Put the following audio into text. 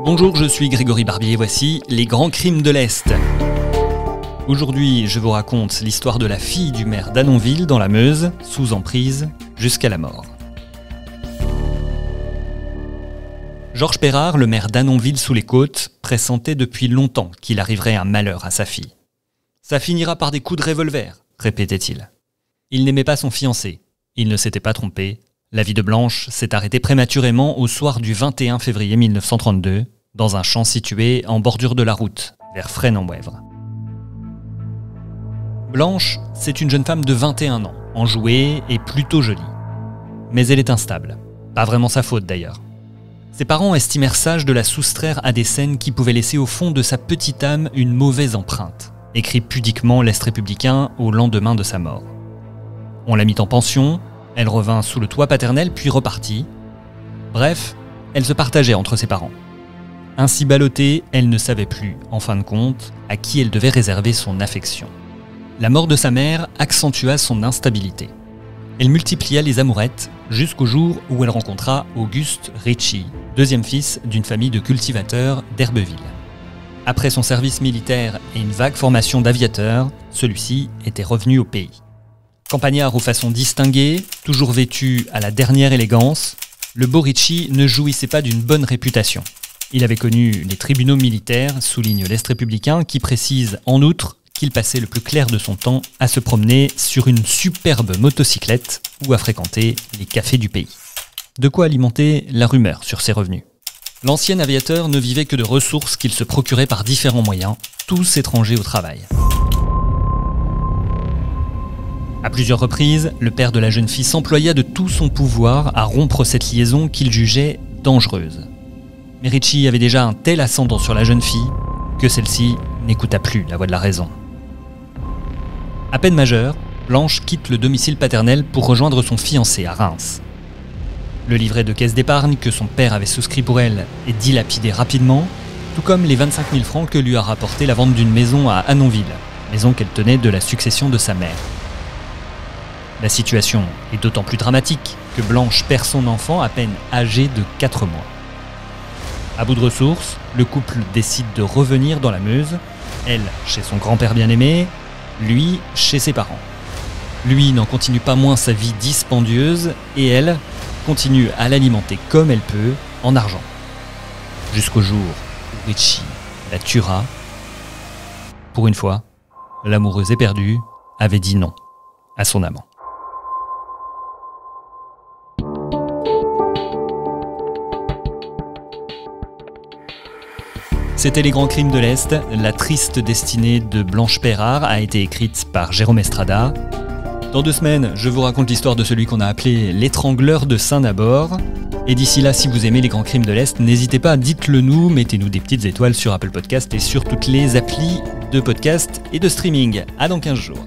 Bonjour, je suis Grégory Barbier et voici les grands crimes de l'Est. Aujourd'hui, je vous raconte l'histoire de la fille du maire d'Annonville dans la Meuse, sous emprise jusqu'à la mort. Georges Perrard, le maire d'Annonville-sous-les-Côtes, pressentait depuis longtemps qu'il arriverait un malheur à sa fille. « Ça finira par des coups de revolver », répétait-il. Il n'aimait pas son fiancé. Il ne s'était pas trompé. La vie de Blanche s'est arrêtée prématurément au soir du 21 février 1932, dans un champ situé en bordure de la route, vers Fresnes-en-Woëvre. Blanche, c'est une jeune femme de 21 ans, enjouée et plutôt jolie. Mais elle est instable. Pas vraiment sa faute d'ailleurs. Ses parents estimèrent sage de la soustraire à des scènes qui pouvaient laisser au fond de sa petite âme une mauvaise empreinte, écrit pudiquement l'Est républicain au lendemain de sa mort. On la mit en pension, elle revint sous le toit paternel puis repartit. Bref, elle se partageait entre ses parents. Ainsi ballottée, elle ne savait plus, en fin de compte, à qui elle devait réserver son affection. La mort de sa mère accentua son instabilité. Elle multiplia les amourettes jusqu'au jour où elle rencontra Auguste Ritchie, deuxième fils d'une famille de cultivateurs d'Herbeville. Après son service militaire et une vague formation d'aviateur, celui-ci était revenu au pays. Campagnard aux façons distinguées, toujours vêtu à la dernière élégance, le beau Ritchie ne jouissait pas d'une bonne réputation. Il avait connu les tribunaux militaires, souligne l'Est républicain, qui précise en outre qu'il passait le plus clair de son temps à se promener sur une superbe motocyclette ou à fréquenter les cafés du pays. De quoi alimenter la rumeur sur ses revenus. L'ancien aviateur ne vivait que de ressources qu'il se procurait par différents moyens, tous étrangers au travail. À plusieurs reprises, le père de la jeune fille s'employa de tout son pouvoir à rompre cette liaison qu'il jugeait dangereuse. Mais Ritchie avait déjà un tel ascendant sur la jeune fille que celle-ci n'écouta plus la voix de la raison. À peine majeure, Blanche quitte le domicile paternel pour rejoindre son fiancé à Reims. Le livret de caisse d'épargne que son père avait souscrit pour elle est dilapidé rapidement, tout comme les 25 000 francs que lui a rapporté la vente d'une maison à Annonville, maison qu'elle tenait de la succession de sa mère. La situation est d'autant plus dramatique que Blanche perd son enfant à peine âgé de 4 mois. À bout de ressources, le couple décide de revenir dans la Meuse, elle chez son grand-père bien-aimé, lui chez ses parents. Lui n'en continue pas moins sa vie dispendieuse et elle continue à l'alimenter comme elle peut en argent. Jusqu'au jour où Ritchie la tuera. Pour une fois, l'amoureuse éperdue avait dit non à son amant. C'était Les Grands Crimes de l'Est. La triste destinée de Blanche Perrard a été écrite par Jérôme Estrada. Dans 2 semaines, je vous raconte l'histoire de celui qu'on a appelé l'étrangleur de Saint-Nabor. Et d'ici là, si vous aimez Les Grands Crimes de l'Est, n'hésitez pas, dites-le nous, mettez-nous des petites étoiles sur Apple Podcast et sur toutes les applis de podcast et de streaming. À dans 15 jours.